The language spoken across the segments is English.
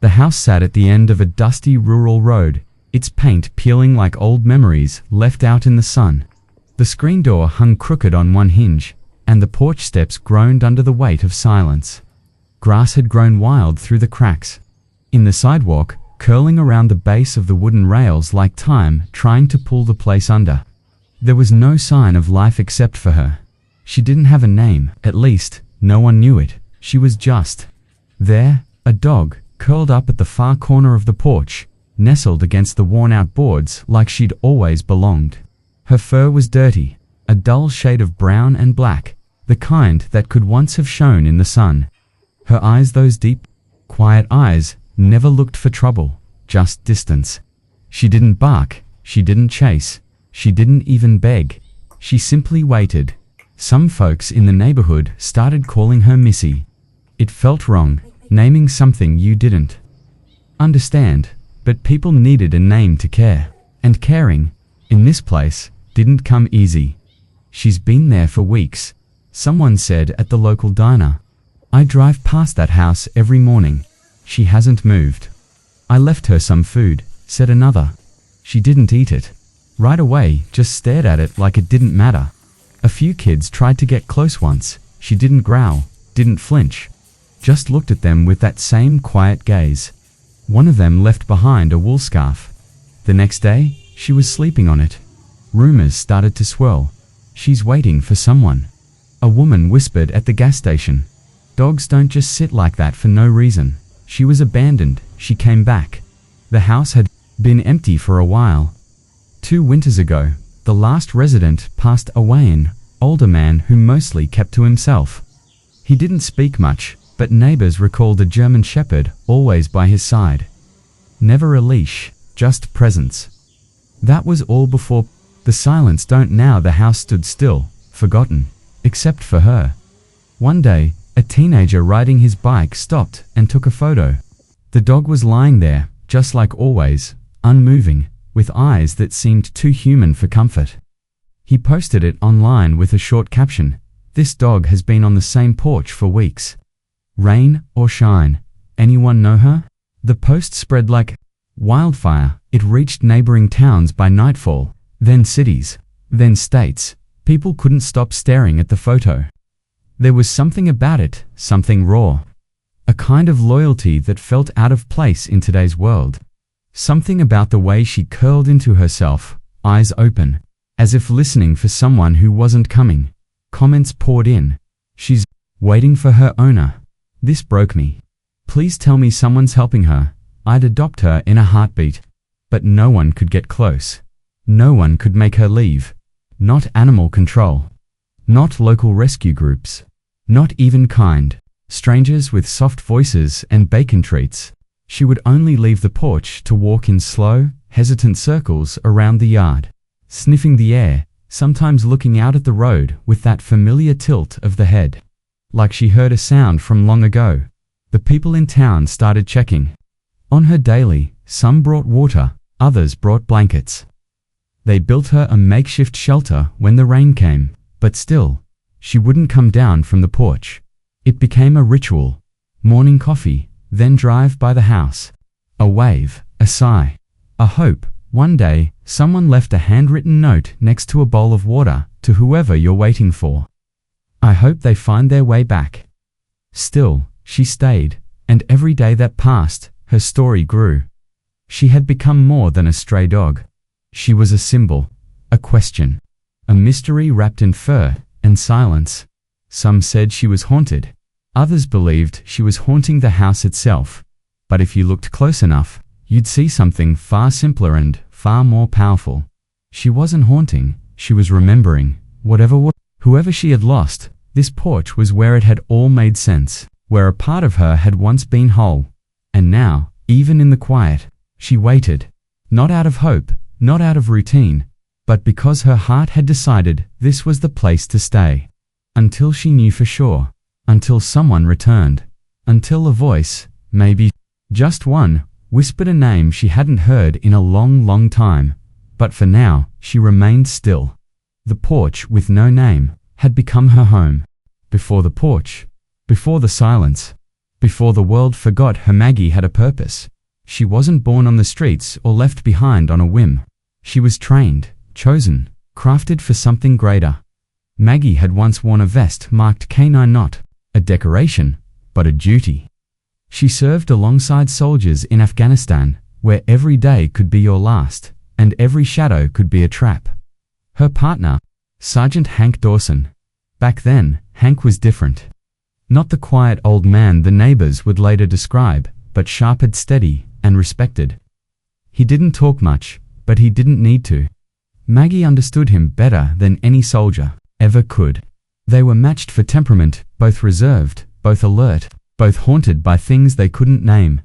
The house sat at the end of a dusty rural road, its paint peeling like old memories left out in the sun. The screen door hung crooked on one hinge, and the porch steps groaned under the weight of silence. Grass had grown wild through the cracks. In the sidewalk, curling around the base of the wooden rails like time trying to pull the place under. There was no sign of life except for her. She didn't have a name, at least, no one knew it. She was just there, a dog, curled up at the far corner of the porch, nestled against the worn-out boards like she'd always belonged. Her fur was dirty, a dull shade of brown and black, the kind that could once have shone in the sun. Her eyes, those deep, quiet eyes, never looked for trouble, just distance. She didn't bark, she didn't chase, she didn't even beg. She simply waited. Some folks in the neighborhood started calling her Missy. It felt wrong, naming something you didn't understand, but people needed a name to care. And caring, in this place, didn't come easy. She's been there for weeks, someone said at the local diner. I drive past that house every morning. She hasn't moved. I left her some food, said another. She didn't eat it. Right away, just stared at it like it didn't matter. A few kids tried to get close once. She didn't growl, didn't flinch. Just looked at them with that same quiet gaze. One of them left behind a wool scarf. The next day, she was sleeping on it. Rumors started to swirl. She's waiting for someone. A woman whispered at the gas station. Dogs don't just sit like that for no reason. She was abandoned. She came back. The house had been empty for a while. 2 winters ago, the last resident passed away, an older man who mostly kept to himself. He didn't speak much, but neighbors recalled a German shepherd always by his side. Never a leash, just presence. That was all before the silence. Don't now. The house stood still, forgotten, except for her. One day, a teenager riding his bike stopped and took a photo. The dog was lying there, just like always, unmoving, with eyes that seemed too human for comfort. He posted it online with a short caption. This dog has been on the same porch for weeks. Rain or shine, anyone know her? The post spread like wildfire. It reached neighboring towns by nightfall, then cities, then states. People couldn't stop staring at the photo. There was something about it, something raw. A kind of loyalty that felt out of place in today's world. Something about the way she curled into herself, eyes open, as if listening for someone who wasn't coming. Comments poured in. She's waiting for her owner. This broke me. Please tell me someone's helping her. I'd adopt her in a heartbeat. But no one could get close. No one could make her leave. Not animal control. Not local rescue groups. Not even kind strangers with soft voices and bacon treats. She would only leave the porch to walk in slow, hesitant circles around the yard, sniffing the air, sometimes looking out at the road with that familiar tilt of the head, like she heard a sound from long ago. The people in town started checking on her daily. Some brought water, others brought blankets. They built her a makeshift shelter when the rain came, but still, she wouldn't come down from the porch. It became a ritual. Morning coffee, then drive by the house. A wave, a sigh, a hope. One day, someone left a handwritten note next to a bowl of water to whoever you're waiting for. I hope they find their way back. Still, she stayed, and every day that passed, her story grew. She had become more than a stray dog. She was a symbol, a question, a mystery wrapped in fur and silence. Some said she was haunted. Others believed she was haunting the house itself. But if you looked close enough, you'd see something far simpler and far more powerful. She wasn't haunting, she was remembering. Whoever she had lost, this porch was where it had all made sense, where a part of her had once been whole. And now, even in the quiet, she waited. Not out of hope, not out of routine, but because her heart had decided this was the place to stay. Until she knew for sure. Until someone returned. Until a voice, maybe just one, whispered a name she hadn't heard in a long, long time. But for now, she remained still. The porch with no name had become her home. Before the porch, before the silence, Before the world forgot her, Maggie had a purpose. She wasn't born on the streets or left behind on a whim. She was trained, chosen, crafted for something greater. Maggie had once worn a vest marked K9, not a decoration, but a duty. She served alongside soldiers in Afghanistan, where every day could be your last, and every shadow could be a trap. Her partner, Sergeant Hank Dawson. Back then, Hank was different. Not the quiet old man the neighbors would later describe, but sharp and steady, and respected. He didn't talk much, but he didn't need to. Maggie understood him better than any soldier ever could. They were matched for temperament, both reserved, both alert, both haunted by things they couldn't name.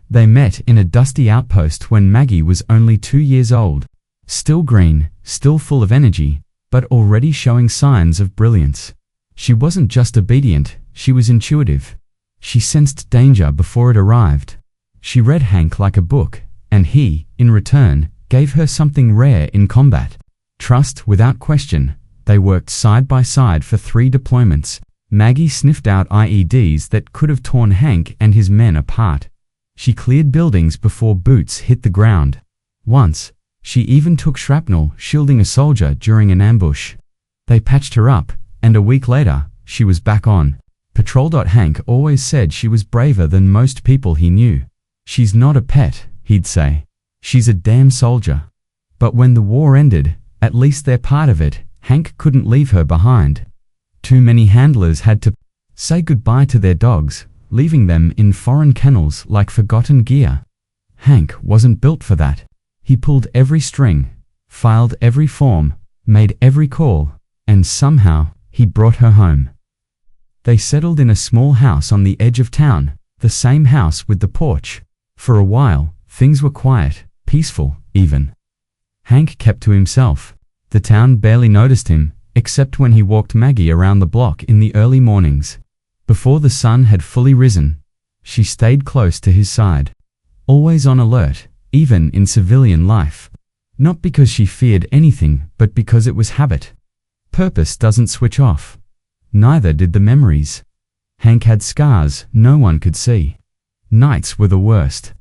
They met in a dusty outpost when Maggie was only 2 years old. Still green, still full of energy, but already showing signs of brilliance. She wasn't just obedient, she was intuitive. She sensed danger before it arrived. She read Hank like a book, and he, in return, gave her something rare in combat. Trust without question. They worked side by side for 3 deployments. Maggie sniffed out IEDs that could have torn Hank and his men apart. She cleared buildings before boots hit the ground. Once, she even took shrapnel shielding a soldier during an ambush. They patched her up, and a week later, she was back on patrol. Hank always said she was braver than most people he knew. She's not a pet, he'd say. She's a damn soldier. But when the war ended, at least they're part of it, Hank couldn't leave her behind. Too many handlers had to say goodbye to their dogs, leaving them in foreign kennels like forgotten gear. Hank wasn't built for that. He pulled every string, filed every form, made every call, and somehow, he brought her home. They settled in a small house on the edge of town, the same house with the porch. For a while, things were quiet, peaceful, even. Hank kept to himself. The town barely noticed him, except when he walked Maggie around the block in the early mornings. Before the sun had fully risen, she stayed close to his side. Always on alert, even in civilian life. Not because she feared anything, but because it was habit. Purpose doesn't switch off. Neither did the memories. Hank had scars no one could see. Nights were the worst.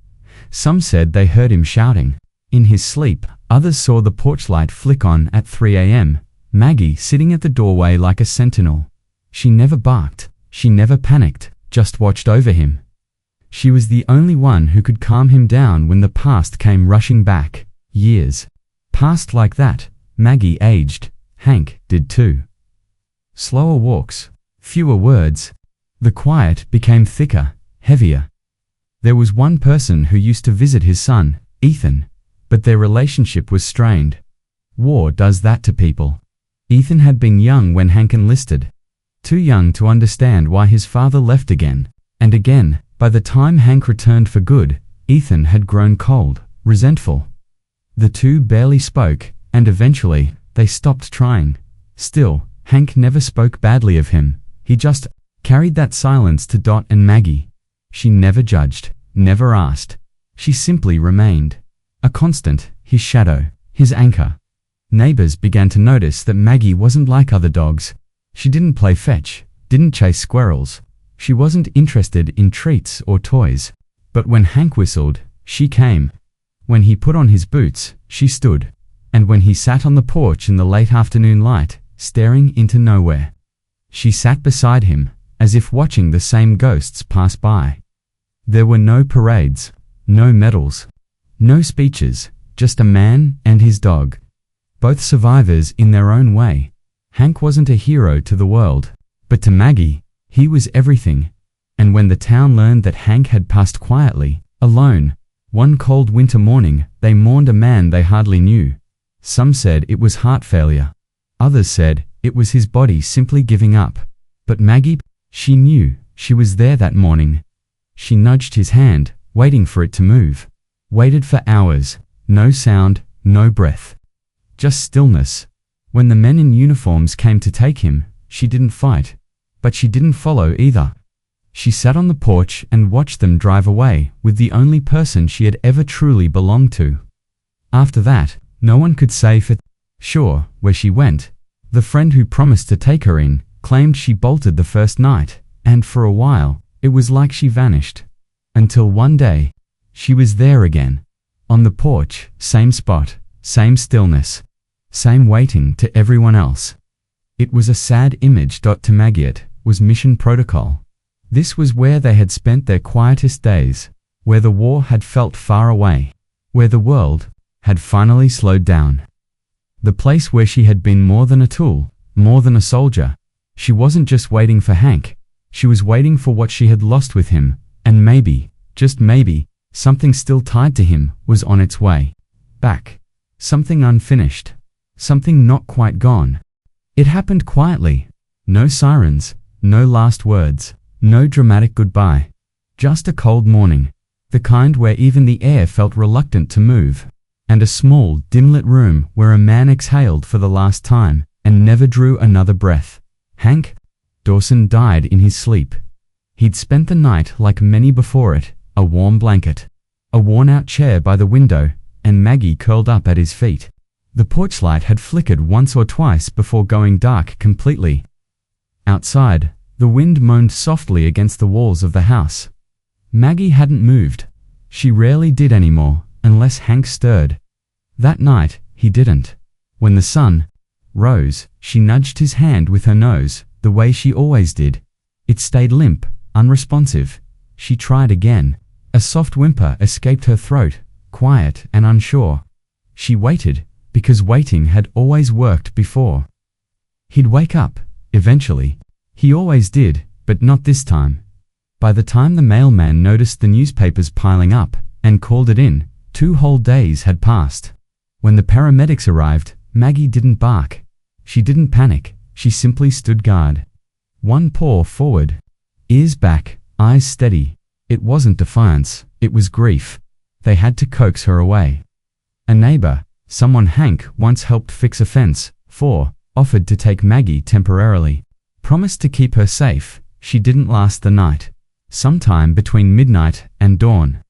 Some said they heard him shouting in his sleep. Others saw the porch light flick on at 3 a.m. Maggie sitting at the doorway like a sentinel. She never barked. She never panicked, just watched over him. She was the only one who could calm him down when the past came rushing back. Years passed like that. Maggie aged. Hank did too. Slower walks, fewer words. The quiet became thicker, heavier. There was one person who used to visit his son, Ethan, but their relationship was strained. War does that to people. Ethan had been young when Hank enlisted. Too young to understand why his father left again and again. By the time Hank returned for good, Ethan had grown cold, resentful. The two barely spoke, and eventually, they stopped trying. Still, Hank never spoke badly of him. He just carried that silence to Dot and Maggie. She never judged, never asked. She simply remained. A constant, his shadow, his anchor. Neighbors began to notice that Maggie wasn't like other dogs. She didn't play fetch, didn't chase squirrels. She wasn't interested in treats or toys. But when Hank whistled, she came. When he put on his boots, she stood. And when he sat on the porch in the late afternoon light, staring into nowhere, she sat beside him, as if watching the same ghosts pass by. There were no parades, no medals, no speeches, just a man and his dog. Both survivors in their own way. Hank wasn't a hero to the world, but to Maggie, he was everything. And when the town learned that Hank had passed quietly, alone, one cold winter morning, they mourned a man they hardly knew. Some said it was heart failure. Others said it was his body simply giving up. But Maggie, she knew she was there that morning. She nudged his hand, waiting for it to move. Waited for hours. No sound, no breath. Just stillness. When the men in uniforms came to take him, she didn't fight. But she didn't follow either. She sat on the porch and watched them drive away with the only person she had ever truly belonged to. After that, no one could say for sure where she went. The friend who promised to take her in claimed she bolted the first night, and for a while, It was like she vanished. Until one day, she was there again. On the porch, same spot, same stillness, same waiting to everyone else. It was a sad image. To Maggie it was mission protocol. This was where they had spent their quietest days, where the war had felt far away, where the world had finally slowed down. The place where she had been more than a tool, more than a soldier. She wasn't just waiting for Hank, she was waiting for what she had lost with him, and maybe, just maybe, something still tied to him was on its way back. Something unfinished. Something not quite gone. It happened quietly. No sirens, no last words, no dramatic goodbye. Just a cold morning, the kind where even the air felt reluctant to move, and a small, dim-lit room where a man exhaled for the last time and never drew another breath. Hank Dawson died in his sleep. He'd spent the night like many before it, a warm blanket, a worn-out chair by the window, and Maggie curled up at his feet. The porch light had flickered once or twice before going dark completely. Outside, the wind moaned softly against the walls of the house. Maggie hadn't moved. She rarely did anymore, unless Hank stirred. That night, he didn't. When the sun rose, she nudged his hand with her nose, the way she always did. It stayed limp, unresponsive. She tried again. A soft whimper escaped her throat, quiet and unsure. She waited, because waiting had always worked before. He'd wake up, eventually. He always did, but not this time. By the time the mailman noticed the newspapers piling up and called it in, 2 whole days had passed. When the paramedics arrived, Maggie didn't bark. She didn't panic, she simply stood guard. One paw forward, ears back, eyes steady. It wasn't defiance, it was grief. They had to coax her away. A neighbor, someone Hank once helped fix a fence for, offered to take Maggie temporarily. Promised to keep her safe. She didn't last the night. Sometime between midnight and dawn,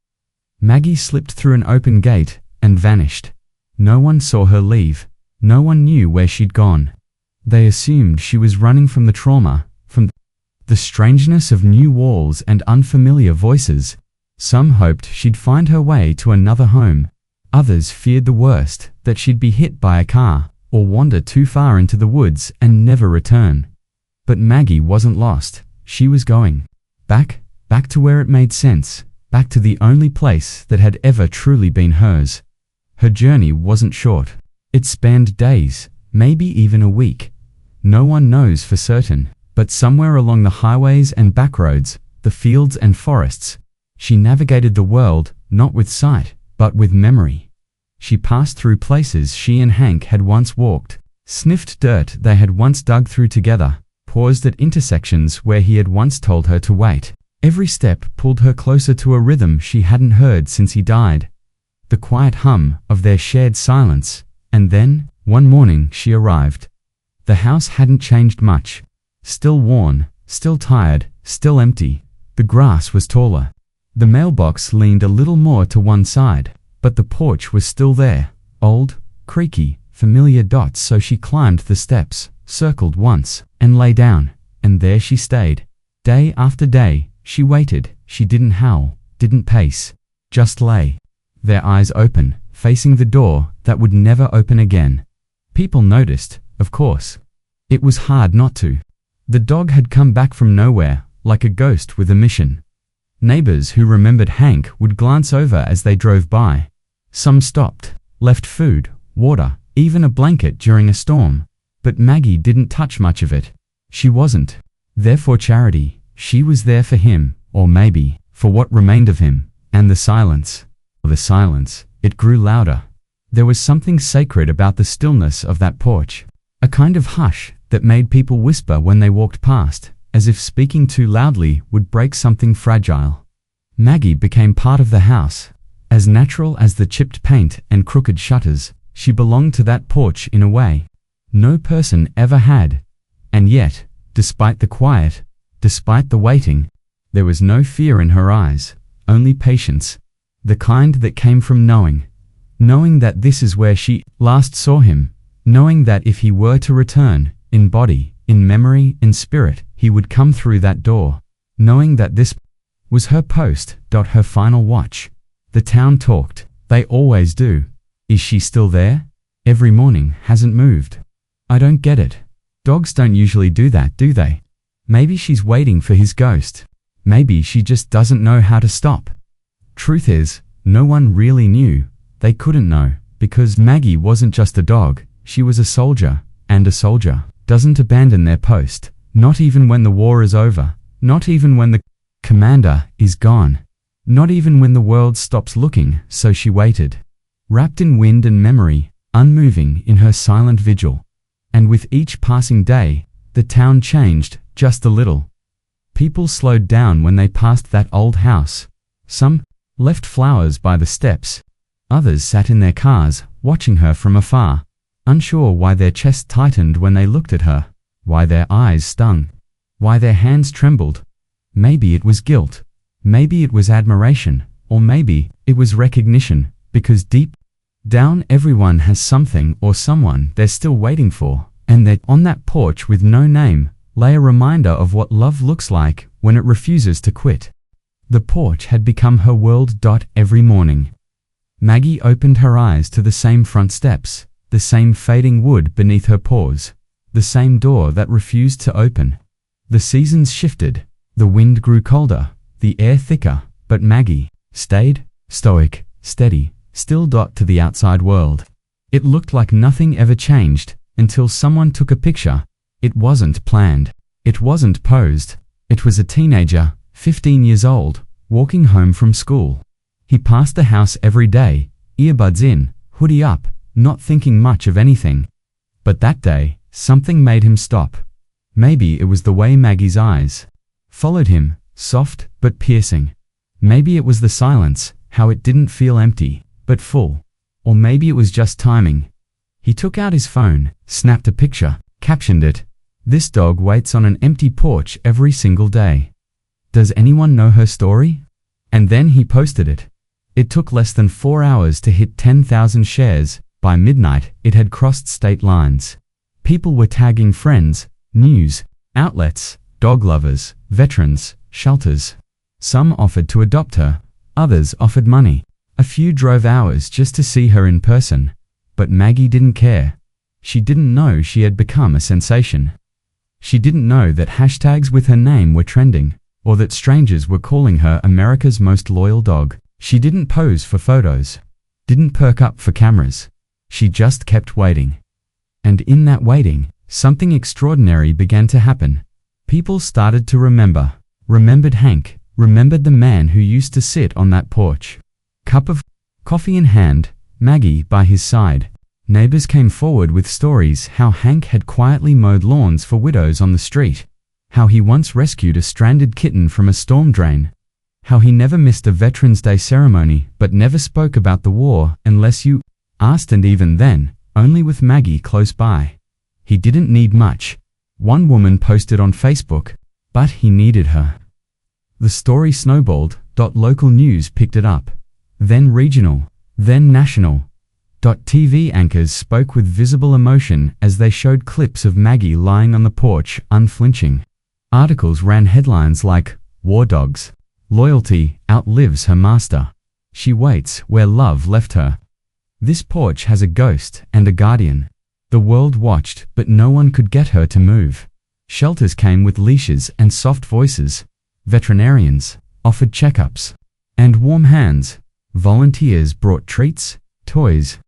Maggie slipped through an open gate and vanished. No one saw her leave. No one knew where she'd gone. They assumed she was running from the trauma, from the strangeness of new walls and unfamiliar voices. Some hoped she'd find her way to another home. Others feared the worst, that she'd be hit by a car, or wander too far into the woods and never return. But Maggie wasn't lost. She was going back to where it made sense, back to the only place that had ever truly been hers. Her journey wasn't short. It spanned days, maybe even a week. No one knows for certain, but somewhere along the highways and backroads, the fields and forests, she navigated the world, not with sight, but with memory. She passed through places she and Hank had once walked, sniffed dirt they had once dug through together, paused at intersections where he had once told her to wait. Every step pulled her closer to a rhythm she hadn't heard since he died. The quiet hum of their shared silence. And then, one morning she arrived. The house hadn't changed much. Still worn, still tired, still empty. The grass was taller. The mailbox leaned a little more to one side, but the porch was still there. Old, creaky, familiar dots. So she climbed the steps, circled once, and lay down, and there she stayed. Day after day, she waited. She didn't howl, didn't pace, just lay. Their eyes open, facing the door that would never open again. People noticed, of course. It was hard not to. The dog had come back from nowhere, like a ghost with a mission. Neighbors who remembered Hank would glance over as they drove by. Some stopped, left food, water, even a blanket during a storm. But Maggie didn't touch much of it. She wasn't there for charity. She was there for him, or maybe, for what remained of him. And the silence, it grew louder. There was something sacred about the stillness of that porch. A kind of hush that made people whisper when they walked past, as if speaking too loudly would break something fragile. Maggie became part of the house. As natural as the chipped paint and crooked shutters, she belonged to that porch in a way no person ever had. And yet, despite the quiet, despite the waiting, there was no fear in her eyes, only patience. The kind that came from knowing that this is where she last saw him, knowing that if he were to return, in body, in memory, in spirit, he would come through that door. knowing that this was her post. Her final watch. The town talked. They always do. Is she still there? Every morning, hasn't moved. I don't get it. Dogs don't usually do that, do they? Maybe she's waiting for his ghost. Maybe she just doesn't know how to stop. Truth is, no one really knew. They couldn't know, because Maggie wasn't just a dog, she was a soldier, and a soldier doesn't abandon their post, not even when the war is over, not even when the commander is gone, not even when the world stops looking. So she waited, wrapped in wind and memory, unmoving in her silent vigil. And with each passing day, the town changed just a little. People slowed down when they passed that old house. Some left flowers by the steps. Others sat in their cars, watching her from afar, unsure why their chests tightened when they looked at her, why their eyes stung, why their hands trembled. Maybe it was guilt, maybe it was admiration, or maybe it was recognition, because deep down everyone has something or someone they're still waiting for, and that on that porch with no name lay a reminder of what love looks like when it refuses to quit. The porch had become her world. Every morning, Maggie opened her eyes to the same front steps, the same fading wood beneath her paws, the same door that refused to open. The seasons shifted, the wind grew colder, the air thicker, but Maggie stayed stoic, steady, still. To the outside world, it looked like nothing ever changed, until someone took a picture. It wasn't planned. It wasn't posed. It was a teenager, 15 years old, walking home from school. He passed the house every day, earbuds in, hoodie up, not thinking much of anything. But that day, something made him stop. Maybe it was the way Maggie's eyes followed him, soft but piercing. Maybe it was the silence, how it didn't feel empty, but full. Or maybe it was just timing. He took out his phone, snapped a picture, captioned it, "This dog waits on an empty porch every single day. Does anyone know her story?" And then he posted it. It took less than 4 hours to hit 10,000 shares. By midnight, it had crossed state lines. People were tagging friends, news outlets, dog lovers, veterans, shelters. Some offered to adopt her, others offered money. A few drove hours just to see her in person. But Maggie didn't care. She didn't know she had become a sensation. She didn't know that hashtags with her name were trending, or that strangers were calling her America's most loyal dog. She didn't pose for photos, didn't perk up for cameras. She just kept waiting. And in that waiting, something extraordinary began to happen. People started to remembered Hank, remembered the man who used to sit on that porch, cup of coffee in hand, Maggie by his side. Neighbors came forward with stories how Hank had quietly mowed lawns for widows on the street, how he once rescued a stranded kitten from a storm drain, how he never missed a Veterans Day ceremony but never spoke about the war unless you asked, and even then, only with Maggie close by. He didn't need much. One woman posted on Facebook, but he needed her. The story snowballed. Local news picked it up. Then regional, then national. TV anchors spoke with visible emotion as they showed clips of Maggie lying on the porch, unflinching. Articles ran headlines like, "War Dogs. Loyalty outlives her master. She waits where love left her. This porch has a ghost and a guardian." The world watched, but no one could get her to move. Shelters came with leashes and soft voices. Veterinarians offered checkups and warm hands. Volunteers brought treats, toys,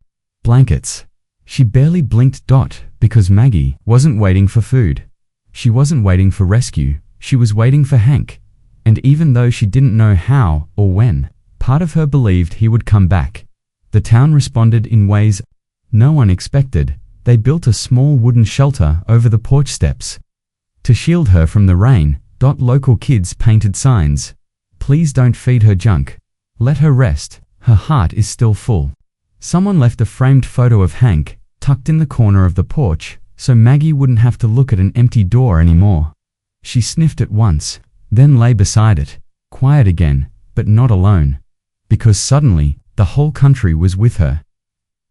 blankets. She barely blinked. Because Maggie wasn't waiting for food. She wasn't waiting for rescue. She was waiting for Hank. And even though she didn't know how or when, part of her believed he would come back. The town responded in ways no one expected. They built a small wooden shelter over the porch steps to shield her from the rain. Local kids painted signs. "Please don't feed her junk. Let her rest. Her heart is still full." Someone left a framed photo of Hank, tucked in the corner of the porch, so Maggie wouldn't have to look at an empty door anymore. She sniffed it once, then lay beside it, quiet again, but not alone. Because suddenly, the whole country was with her.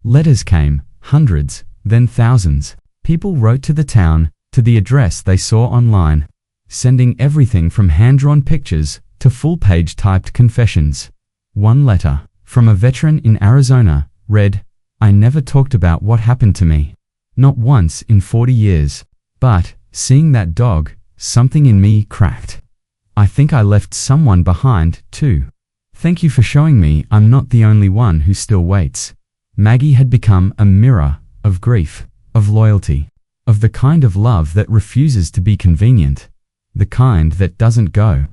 Letters came, hundreds, then thousands. People wrote to the town, to the address they saw online. sending everything from hand-drawn pictures to full-page typed confessions. One letter, from a veteran in Arizona, read, "I never talked about what happened to me. Not once in 40 years. But, seeing that dog, something in me cracked. I think I left someone behind, too. Thank you for showing me I'm not the only one who still waits." Maggie had become a mirror of grief, of loyalty, of the kind of love that refuses to be convenient, the kind that doesn't go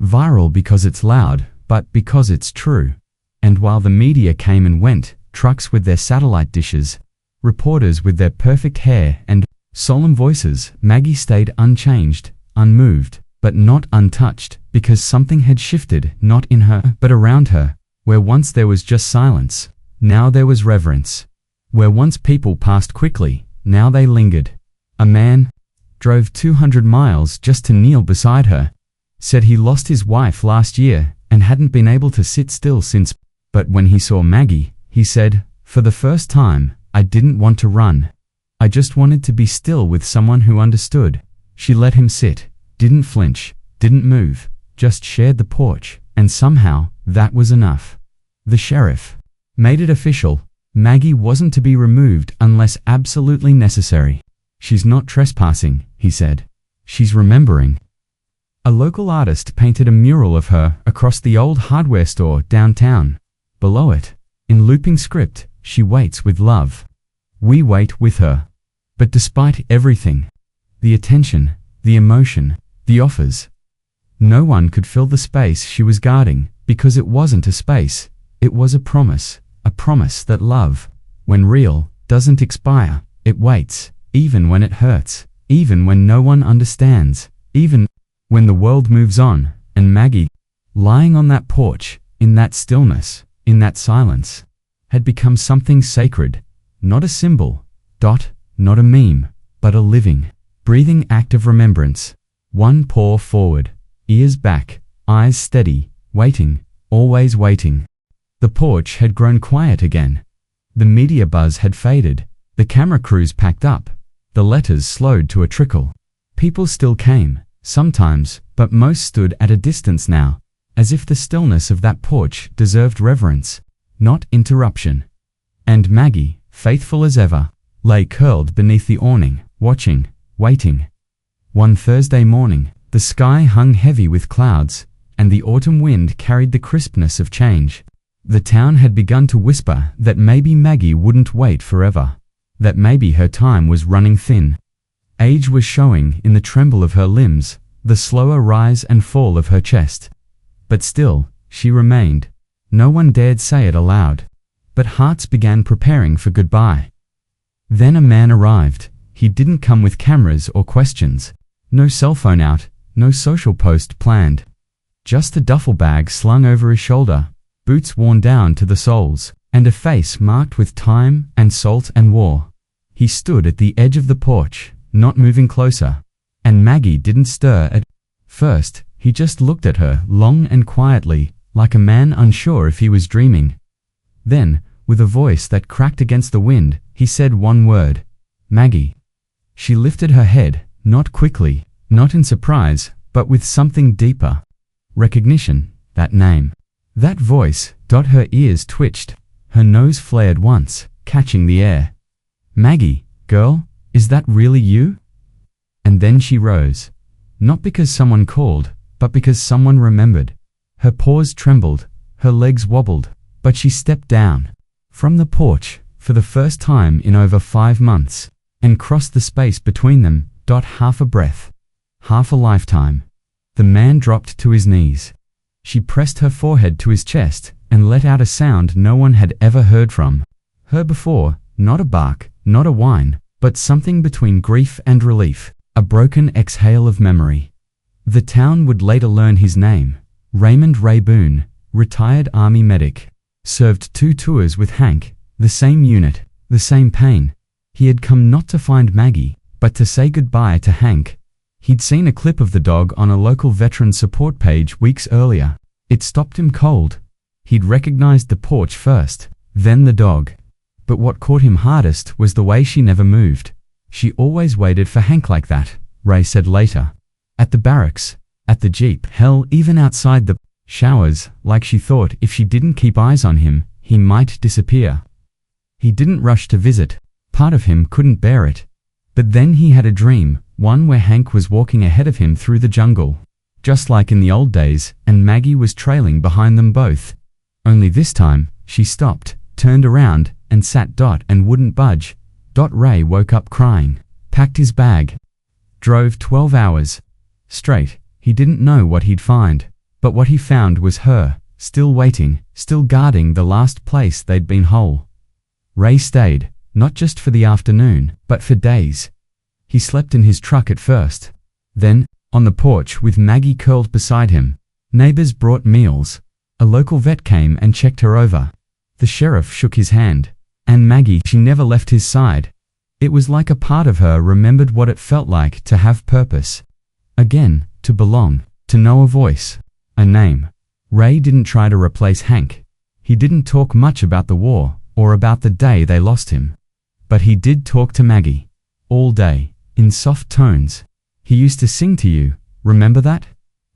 viral because it's loud, but because it's true. And while the media came and went, trucks with their satellite dishes, reporters with their perfect hair and solemn voices, Maggie stayed unchanged, unmoved, but not untouched, because something had shifted, not in her, but around her. Where once there was just silence, now there was reverence. Where once people passed quickly, now they lingered. A man drove 200 miles just to kneel beside her, said he lost his wife last year and hadn't been able to sit still since. But when he saw Maggie, he said, "For the first time, I didn't want to run. I just wanted to be still with someone who understood." She let him sit, didn't flinch, didn't move, just shared the porch, and somehow, that was enough. The sheriff made it official. Maggie wasn't to be removed unless absolutely necessary. "She's not trespassing," he said. "She's remembering." A local artist painted a mural of her across the old hardware store downtown. Below it, in looping script, "She waits with love. We wait with her." But despite everything, the attention, the emotion, the offers, no one could fill the space she was guarding, because it wasn't a space, it was a promise that love, when real, doesn't expire, it waits, even when it hurts, even when no one understands, even when the world moves on. And Maggie, lying on that porch, in that stillness, in that silence, had become something sacred, not a symbol, not a meme, but a living, breathing act of remembrance. One paw forward, ears back, eyes steady, waiting, always waiting. The porch had grown quiet again. The media buzz had faded. The camera crews packed up. The letters slowed to a trickle. People still came, sometimes, but most stood at a distance now, as if the stillness of that porch deserved reverence, not interruption. And Maggie, faithful as ever, lay curled beneath the awning, watching, waiting. One Thursday morning, the sky hung heavy with clouds, and the autumn wind carried the crispness of change. The town had begun to whisper that maybe Maggie wouldn't wait forever, that maybe her time was running thin. Age was showing in the tremble of her limbs, the slower rise and fall of her chest. But still, she remained. No one dared say it aloud, but hearts began preparing for goodbye. Then a man arrived. He didn't come with cameras or questions. No cell phone out, no social post planned. Just a duffel bag slung over his shoulder, boots worn down to the soles, and a face marked with time and salt and war. He stood at the edge of the porch, not moving closer, and Maggie didn't stir at first. He just looked at her long and quietly, like a man unsure if he was dreaming. Then, with a voice that cracked against the wind, he said one word, "Maggie." She lifted her head, not quickly, not in surprise, but with something deeper. Recognition, that name. That voice. Her ears twitched. Her nose flared once, catching the air. "Maggie, girl, is that really you?" And then she rose. Not because someone called, but because someone remembered. Her paws trembled, her legs wobbled, but she stepped down from the porch, for the first time in over 5 months, and crossed the space between them. Half a breath. Half a lifetime. The man dropped to his knees. She pressed her forehead to his chest, and let out a sound no one had ever heard from her before. Not a bark, not a whine, but something between grief and relief. A broken exhale of memory. The town would later learn his name. Raymond Ray Boone, retired Army medic. Served 2 tours with Hank, the same unit, the same pain. He had come not to find Maggie, but to say goodbye to Hank. He'd seen a clip of the dog on a local veteran support page weeks earlier. It stopped him cold. He'd recognized the porch first, then the dog. But what caught him hardest was the way she never moved. She always waited for Hank like that, Ray said later. At the barracks, at the jeep, hell, even outside the showers, like she thought if she didn't keep eyes on him, he might disappear. He didn't rush to visit. Part of him couldn't bear it. But then he had a dream, one where Hank was walking ahead of him through the jungle, just like in the old days, and Maggie was trailing behind them both. Only this time, she stopped, turned around, and sat and wouldn't budge. Ray woke up crying, packed his bag, drove 12 hours straight. He didn't know what he'd find, but what he found was her, still waiting, still guarding the last place they'd been whole. Ray stayed, not just for the afternoon, but for days. He slept in his truck at first. Then, on the porch with Maggie curled beside him. Neighbors brought meals. A local vet came and checked her over. The sheriff shook his hand. And Maggie, she never left his side. It was like a part of her remembered what it felt like to have purpose. Again, to belong, to know a voice, a name. Ray didn't try to replace Hank. He didn't talk much about the war, or about the day they lost him. But he did talk to Maggie. All day, in soft tones. He used to sing to you, remember that?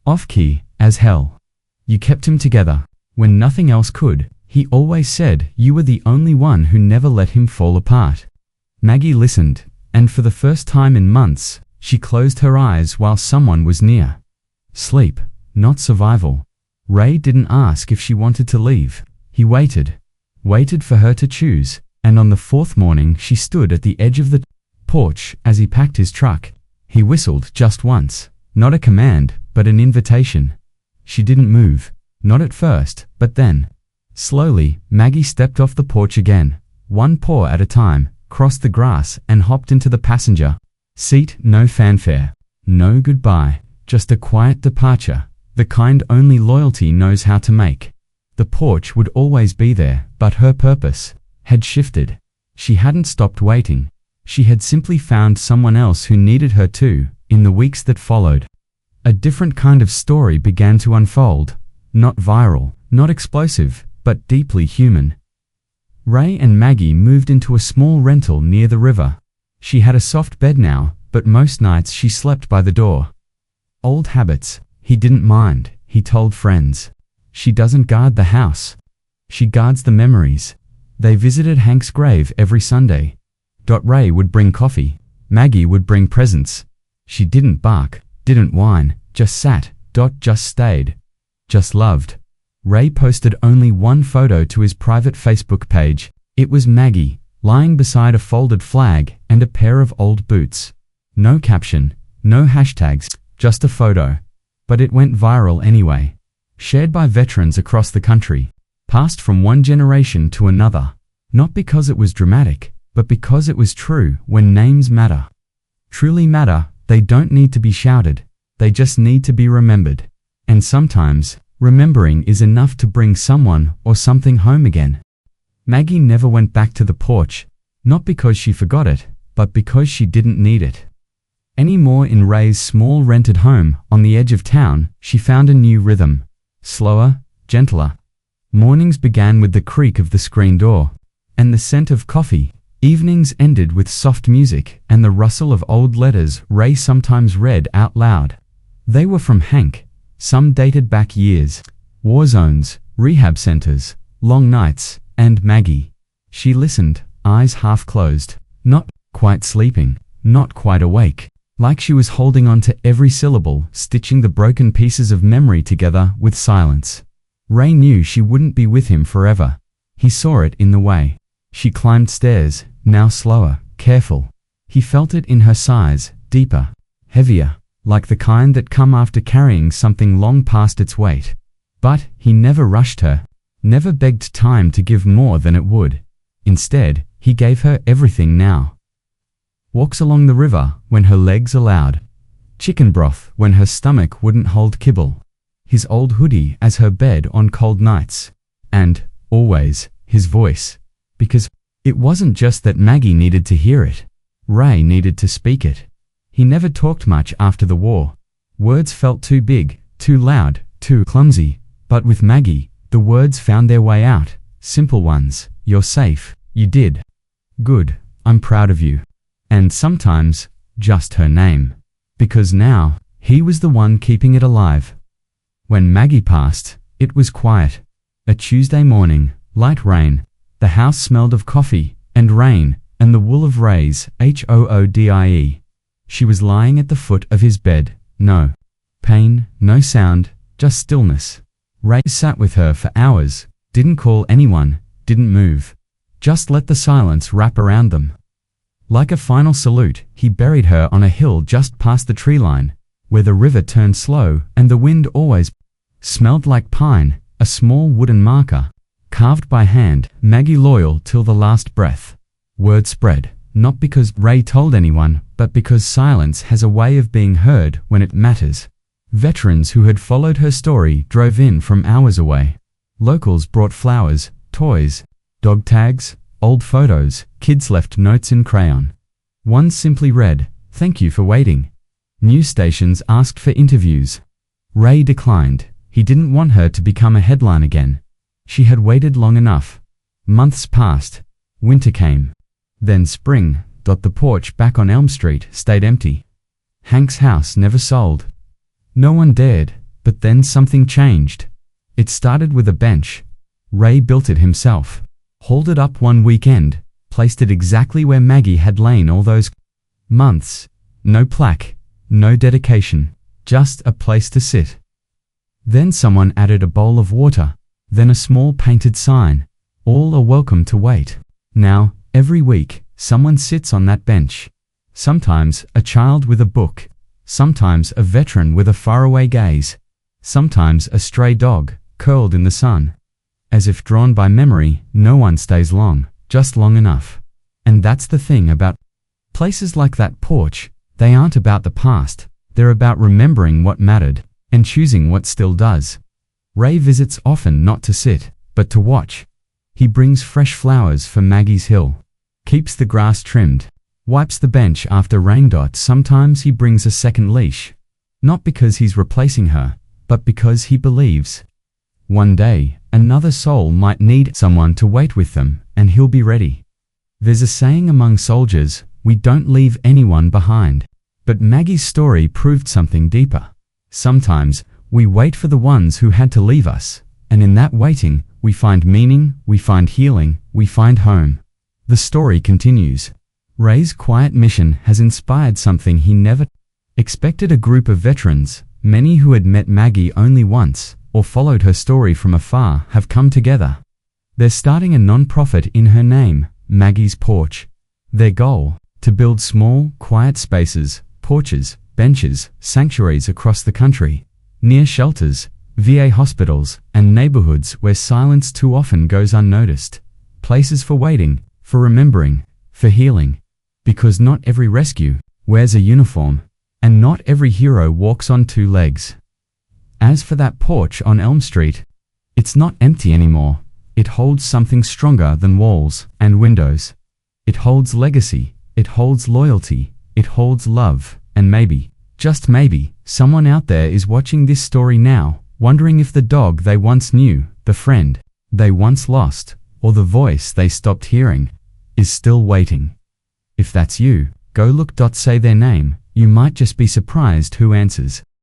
Off-key, as hell. You kept him together, when nothing else could. He always said you were the only one who never let him fall apart. Maggie listened, and for the first time in months, she closed her eyes while someone was near. Sleep, not survival. Ray didn't ask if she wanted to leave. He waited for her to choose, and on the fourth morning she stood at the edge of the porch as he packed his truck. He whistled just once, not a command, but an invitation. She didn't move, not at first, but then. Slowly, Maggie stepped off the porch again, one paw at a time, crossed the grass and hopped into the passenger seat. No fanfare, no goodbye, just a quiet departure, the kind only loyalty knows how to make. The porch would always be there, but her purpose had shifted. She hadn't stopped waiting. She had simply found someone else who needed her too. In the weeks that followed, a different kind of story began to unfold. Not viral, not explosive, but deeply human. Ray and Maggie moved into a small rental near the river. She had a soft bed now, but most nights she slept by the door. Old habits, he didn't mind, he told friends. She doesn't guard the house. She guards the memories. They visited Hank's grave every Sunday. Ray would bring coffee. Maggie would bring presents. She didn't bark, didn't whine, just sat, just stayed, just loved. Ray posted only one photo to his private Facebook page. It was Maggie, lying beside a folded flag and a pair of old boots. No caption, no hashtags, just a photo. But it went viral anyway. Shared by veterans across the country. Passed from one generation to another. Not because it was dramatic, but because it was true. When names matter, truly matter, they don't need to be shouted. They just need to be remembered. And sometimes, remembering is enough to bring someone or something home again. Maggie never went back to the porch, not because she forgot it, but because she didn't need it. Anymore. In Ray's small rented home on the edge of town, she found a new rhythm. Slower, gentler. Mornings began with the creak of the screen door, and the scent of coffee. Evenings ended with soft music and the rustle of old letters Ray sometimes read out loud. They were from Hank. Some dated back years. War zones, rehab centers, long nights, and Maggie. She listened, eyes half closed, not quite sleeping, not quite awake, like she was holding on to every syllable, stitching the broken pieces of memory together with silence. Ray knew she wouldn't be with him forever. He saw it in the way she climbed stairs, now slower, careful. He felt it in her sighs, deeper, heavier, like the kind that come after carrying something long past its weight. But he never rushed her, never begged time to give more than it would. Instead, he gave her everything now. Walks along the river when her legs allowed. Chicken broth when her stomach wouldn't hold kibble. His old hoodie as her bed on cold nights. And, always, his voice. Because it wasn't just that Maggie needed to hear it. Ray needed to speak it. He never talked much after the war. Words felt too big, too loud, too clumsy. But with Maggie, the words found their way out. Simple ones. You're safe. You did. Good. I'm proud of you. And sometimes, just her name. Because now, He was the one keeping it alive. When Maggie passed, it was quiet. A Tuesday morning, light rain. The house smelled of coffee, and rain, and the wool of Ray's, Hoodie. She was lying at the foot of his bed. No pain, no sound, just stillness. Ray sat with her for hours, didn't call anyone, didn't move. Just let the silence wrap around them. Like a final salute, he buried her on a hill just past the tree line, where the river turned slow and the wind always smelled like pine, a small wooden marker, carved by hand, Maggie loyal till the last breath. Word spread, not because Ray told anyone, but because silence has a way of being heard when it matters. Veterans who had followed her story drove in from hours away. Locals brought flowers, toys, dog tags, old photos. Kids left notes in crayon. One simply read, "Thank you for waiting." News stations asked for interviews. Ray declined. He didn't want her to become a headline again. She had waited long enough. Months passed. Winter came. Then spring. The porch back on Elm Street stayed empty. Hank's house never sold. No one dared, but then something changed. It started with a bench. Ray built it himself. Hauled it up one weekend, placed it exactly where Maggie had lain all those months. No plaque, no dedication, just a place to sit. Then someone added a bowl of water, then a small painted sign. All are welcome to wait. Now, every week, someone sits on that bench. Sometimes a child with a book, sometimes a veteran with a faraway gaze, sometimes a stray dog, curled in the sun. As if drawn by memory, no one stays long, just long enough. And that's the thing about places like that porch. They aren't about the past, they're about remembering what mattered, and choosing what still does. Ray visits often not to sit, but to watch. He brings fresh flowers for Maggie's hill, keeps the grass trimmed, wipes the bench after rain. Sometimes he brings a second leash. Not because he's replacing her, but because he believes one day, another soul might need someone to wait with them, and he'll be ready. There's a saying among soldiers, we don't leave anyone behind. But Maggie's story proved something deeper. Sometimes, we wait for the ones who had to leave us, and in that waiting, we find meaning, we find healing, we find home. The story continues. Ray's quiet mission has inspired something he never expected. A group of veterans, many who had met Maggie only once, or followed her story from afar, have come together. They're starting a non-profit in her name, Maggie's Porch. Their goal, to build small, quiet spaces, porches, benches, sanctuaries across the country, near shelters, VA hospitals, and neighborhoods where silence too often goes unnoticed. Places for waiting, for remembering, for healing. Because not every rescue wears a uniform, and not every hero walks on two legs. As for that porch on Elm Street, it's not empty anymore. It holds something stronger than walls and windows. It holds legacy, it holds loyalty, it holds love, and maybe, just maybe, someone out there is watching this story now, wondering if the dog they once knew, the friend they once lost, or the voice they stopped hearing, is still waiting. If that's you, go look. Say their name. You might just be surprised who answers.